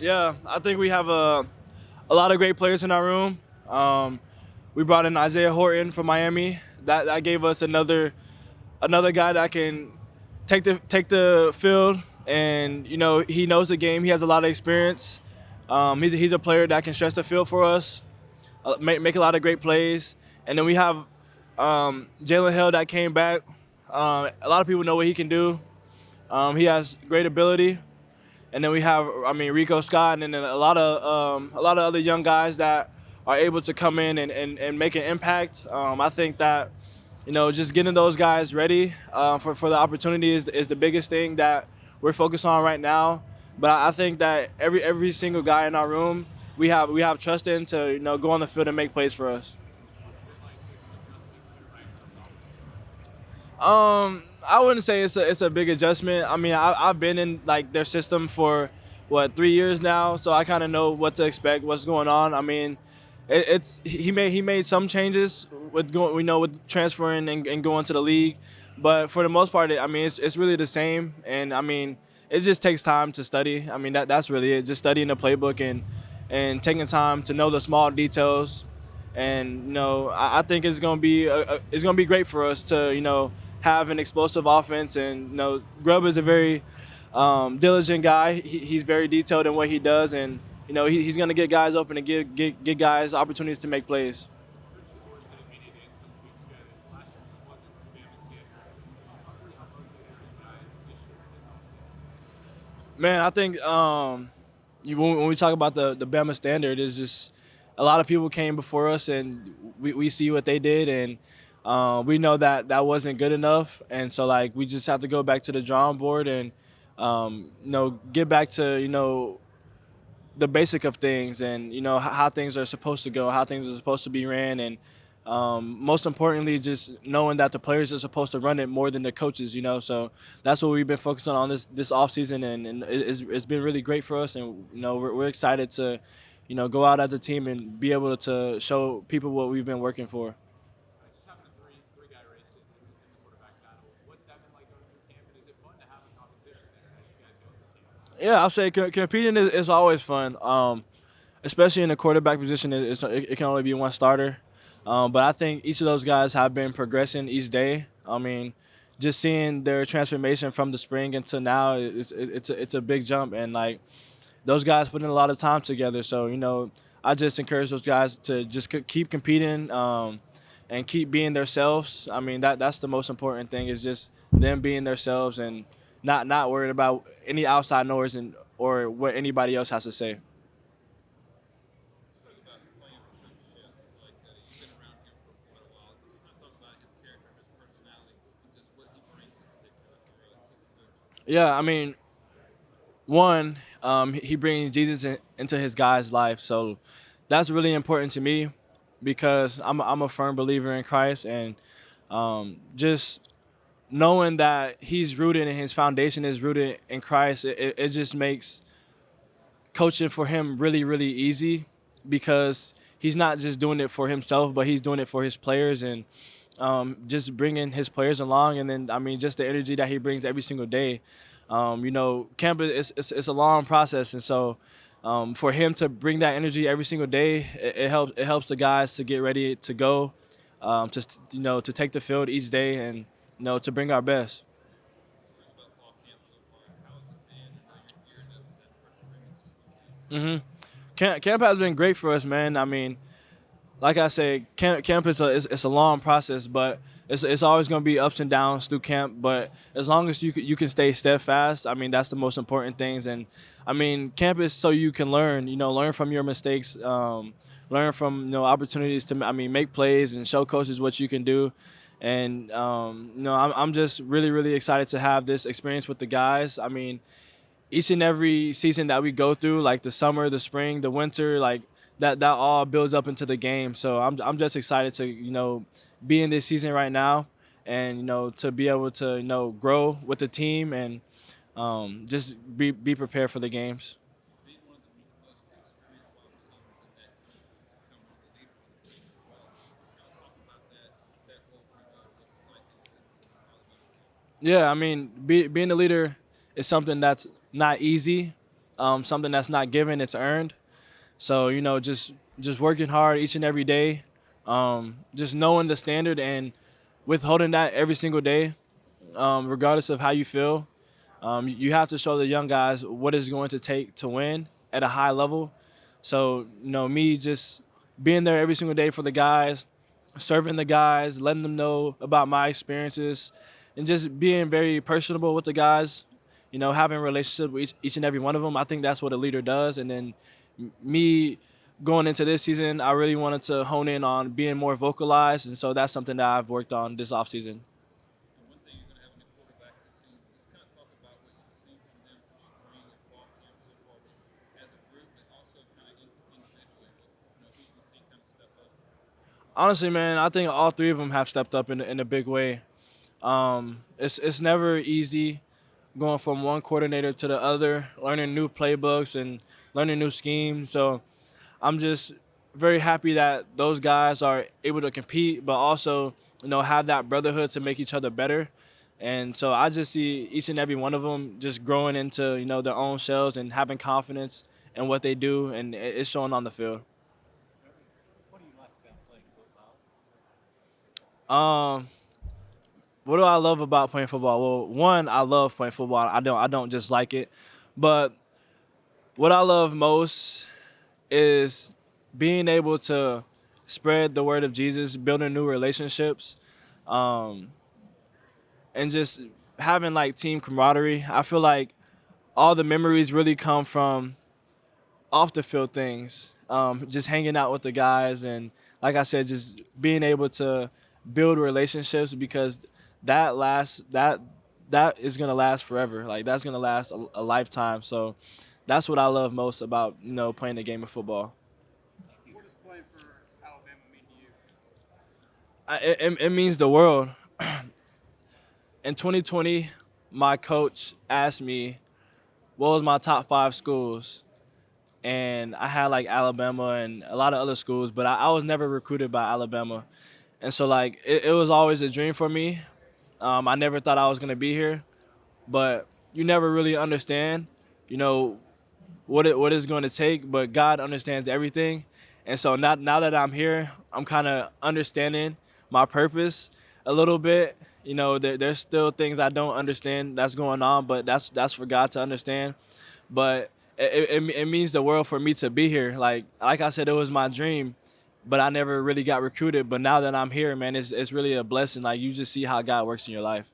Yeah, I think we have a lot of great players in our room. Um, we brought in Isaiah Horton from Miami. That gave us another guy that can take the field, and he knows the game. He has a lot of experience. He's a player that can stretch the field for us, make a lot of great plays. And then we have Jalen Hill that came back. A lot of people know what he can do. He has great ability. And then we have, Rico Scott, and then a lot of other young guys that are able to come in and make an impact. I think that just getting those guys ready for the opportunity is the biggest thing that we're focused on right now. But I think that every single guy in our room, we have trust in to go on the field and make plays for us. I wouldn't say it's a big adjustment. I mean, I've been in like their system for 3 years now, so I kind of know what to expect, what's going on. I mean, it's he made some changes with going, with transferring and going to the league, but for the most part, it's really the same. And I mean, it just takes time to study. I mean, that's really it. Just studying the playbook and taking time to know the small details. And I think it's gonna be great for us to have an explosive offense. And Grubb is a very diligent guy. He's very detailed in what he does, and he's gonna get guys open and get guys opportunities to make plays. Man, I think when we talk about the Bama standard, is just a lot of people came before us, and we see what they did, and we know that that wasn't good enough. And so like we just have to go back to the drawing board and get back to the basic of things, and how things are supposed to go, how things are supposed to be ran. And most importantly, just knowing that the players are supposed to run it more than the coaches. So that's what we've been focusing on this off season, and it's been really great for us. And we're excited to go out as a team and be able to show people what we've been working for. Yeah, I'll say competing is always fun, especially in the quarterback position. It can only be one starter, but I think each of those guys have been progressing each day. I mean, just seeing their transformation from the spring until now, it's a big jump. And like those guys put in a lot of time together. So I just encourage those guys to just keep competing, and keep being themselves. I mean, that's the most important thing, is just them being themselves and not worried about any outside noise and or what anybody else has to say. Yeah, I mean, one, he brings Jesus into his guy's life, so that's really important to me because I'm a firm believer in Christ. And just knowing that he's rooted and his foundation is rooted in Christ, it just makes coaching for him really, really easy, because he's not just doing it for himself, but he's doing it for his players, and just bringing his players along. And then, I mean, just the energy that he brings every single day. Camp it's a long process, and so for him to bring that energy every single day, it helps the guys to get ready to go, to take the field each day, and to bring our best. hmm Camp has been great for us, man. I mean, like I said, camp it's a long process, but it's always going to be ups and downs through camp. But as long as you can stay steadfast, I mean, that's the most important things. And I mean, camp is so you can learn, learn from your mistakes, learn from opportunities to, I mean, make plays and show coaches what you can do. And I'm just really, really excited to have this experience with the guys. I mean, each and every season that we go through, like the summer, the spring, the winter, like that all builds up into the game. So I'm just excited to be in this season right now, and to be able to grow with the team, and just be prepared for the games. Yeah, I mean, being a leader is something that's not easy. something that's not given, it's earned. So just working hard each and every day, just knowing the standard and withholding that every single day, regardless of how you feel. You have to show the young guys what it's going to take to win at a high level. So me just being there every single day for the guys, serving the guys, letting them know about my experiences, and just being very personable with the guys. Having a relationship with each and every one of them. I think that's what a leader does. And then me going into this season, I really wanted to hone in on being more vocalized, and so that's something that I've worked on this offseason. And one thing you're going to have in the quarterback this season is kind of talk about what you've seen from them from spring and fall camp so far, both as a group and also kind of individually. Who you've seen kind of step up. Honestly, man, I think all three of them have stepped up in a big way. It's never easy going from one coordinator to the other, learning new playbooks and learning new schemes. So I'm just very happy that those guys are able to compete, but also have that brotherhood to make each other better. And so I just see each and every one of them just growing into their own shells and having confidence in what they do, and it's showing on the field. What do you like about playing football? Um, what do I love about playing football? Well, one, I love playing football. I don't just like it, but what I love most is being able to spread the word of Jesus, building new relationships, um, and just having like team camaraderie. I feel like all the memories really come from off the field things, just hanging out with the guys, and like I said, just being able to build relationships because that is gonna last forever. Like that's gonna last a lifetime. So that's what I love most about playing the game of football. Thank you. What does playing for Alabama mean to you? It means the world. In 2020, my coach asked me what was my top 5 schools, and I had like Alabama and a lot of other schools, but I was never recruited by Alabama, and so like it was always a dream for me. I never thought I was gonna be here, but you never really understand, you know, what it's going to take. But God understands everything, and so now that I'm here, I'm kind of understanding my purpose a little bit. There's still things I don't understand that's going on, but that's for God to understand. But it means the world for me to be here. Like I said, it was my dream, but I never really got recruited. But now that I'm here, man, it's really a blessing. Like you just see how God works in your life.